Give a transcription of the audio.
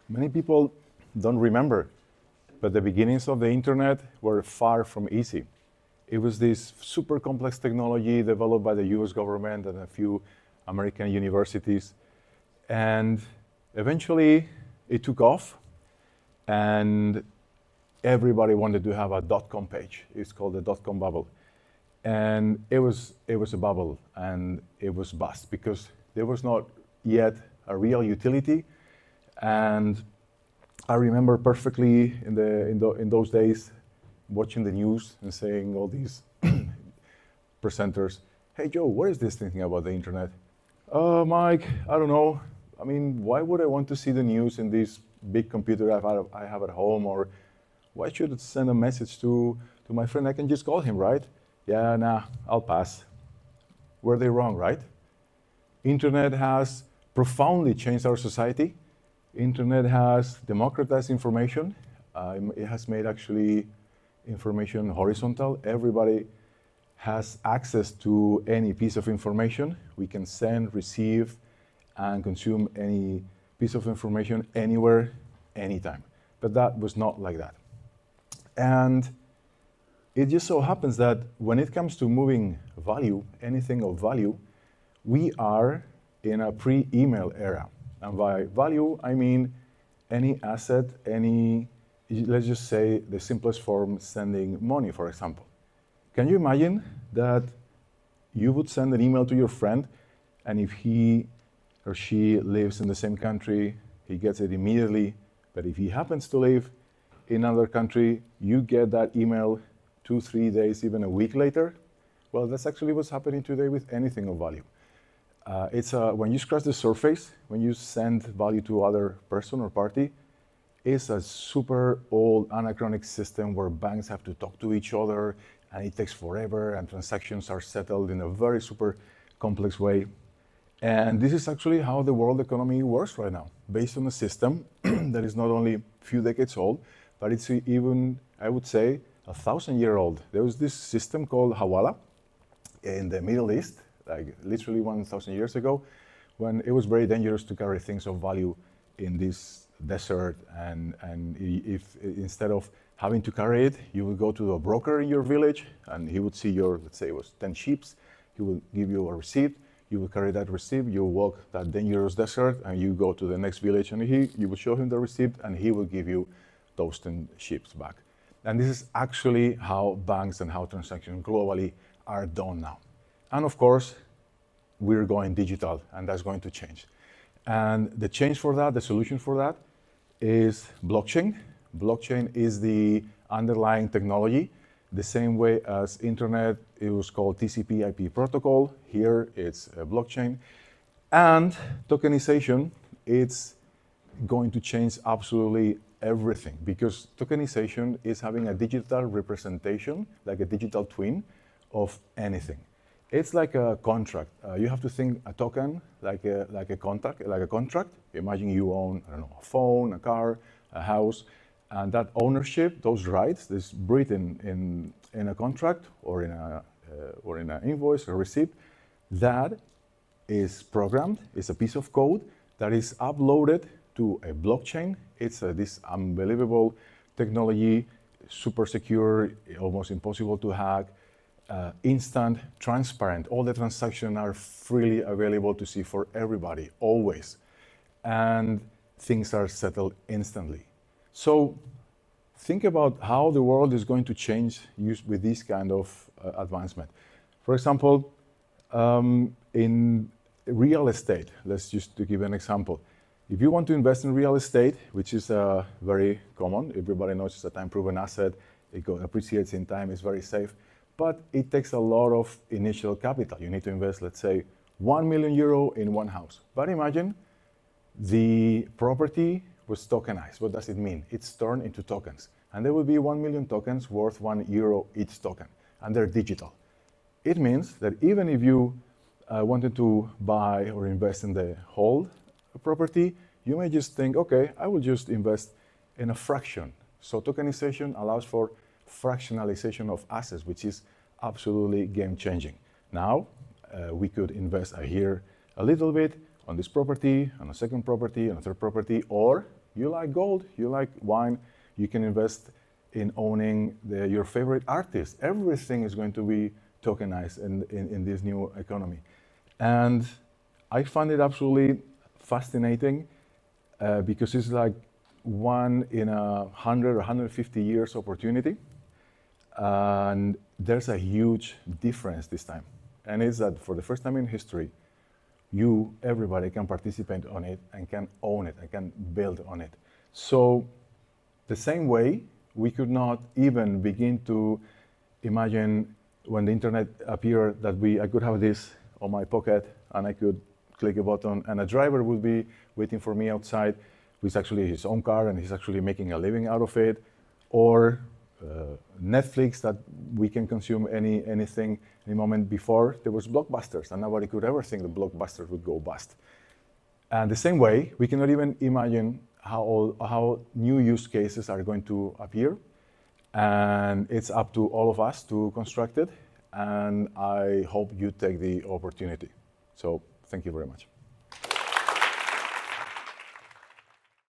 Many people don't remember, but the beginnings of the internet were far from easy. It was this super complex technology developed by the US government and a few American universities. And eventually it took off, and everybody wanted to have a .com page. It's called the .com bubble. And it was a bubble, and it was bust because there was not yet a real utility. And I remember perfectly in those days watching the news and saying all these presenters, "Hey Joe, what is this thing about the internet?" Mike, I don't know. I mean, why would I want to see the news in this big computer I have at home? Or why should I send a message to my friend? I can just call him, right? Yeah, nah, I'll pass. Were they wrong, right? Internet has profoundly changed our society. Internet has democratized information. It has made actually information horizontal. Everybody has access to any piece of information. We can send, receive, and consume any piece of information anywhere, anytime. But that was not like that. And it just so happens that when it comes to moving value, anything of value, we are in a pre-email era. And by value, I mean any asset, let's just say the simplest form, sending money, for example. Can you imagine that you would send an email to your friend, and if he or she lives in the same country, he gets it immediately. But if he happens to live in another country, you get that email 2, 3 days, even a week later? Well, that's actually what's happening today with anything of value. When you scratch the surface, when you send value to other person or party, it's a super old anachronic system where banks have to talk to each other, and it takes forever, and transactions are settled in a very super complex way. And this is actually how the world economy works right now, based on a system that is not only a few decades old, but it's even, I would say, 1,000-year-old. There was this system called Hawala in the Middle East, like literally 1,000 years ago, when it was very dangerous to carry things of value in this desert. And if instead of having to carry it, you would go to a broker in your village, and he would see your, let's say it was 10 sheep, he would give you a receipt, you would carry that receipt, you walk that dangerous desert, and you go to the next village, and you would show him the receipt, and he will give you those 10 sheep back. And this is actually how banks and how transactions globally are done now. And of course, we're going digital, and that's going to change. And the change for that, the solution for that, is blockchain. Blockchain is the underlying technology. The same way as internet, it was called TCP/IP protocol. Here, it's a blockchain. And tokenization, it's going to change absolutely everything, because tokenization is having a digital representation, like a digital twin of anything. It's like a contract. You have to think a token like a contract. Imagine you own, I don't know, a phone, a car, a house, and that ownership, those rights, is written in a contract or in an invoice or receipt. That is programmed. It's a piece of code that is uploaded to a blockchain. It's this unbelievable technology, super secure, almost impossible to hack. Instant, transparent. All the transactions are freely available to see for everybody, always. And things are settled instantly. So think about how the world is going to change with this kind of advancement. For example, in real estate, let's just to give an example. If you want to invest in real estate, which is very common, everybody knows it's a time-proven asset, it appreciates in time, it's very safe, but it takes a lot of initial capital. You need to invest, let's say, €1 million in one house. But imagine the property was tokenized. What does it mean? It's turned into tokens. And there will be 1 million tokens worth €1 each token, and they're digital. It means that even if you wanted to buy or invest in the whole property, you may just think, okay, I will just invest in a fraction. So tokenization allows for fractionalization of assets, which is absolutely game-changing. Now, we could invest here a little bit on this property, on a second property, on a third property, or You like gold, you like wine, you can invest in owning your favorite artist. Everything is going to be tokenized in this new economy. And I find it absolutely fascinating because it's like one in 100 or 150 years opportunity. And there's a huge difference this time. And it's that for the first time in history, everybody can participate on it and can own it and can build on it. So the same way, we could not even begin to imagine when the internet appeared that I could have this on my pocket and I could click a button and a driver would be waiting for me outside with actually his own car and he's actually making a living out of it, or Netflix that we can consume anything any moment. Before there was Blockbusters and nobody could ever think that Blockbusters would go bust. And the same way, we cannot even imagine how new use cases are going to appear. And it's up to all of us to construct it. And I hope you take the opportunity. So thank you very much.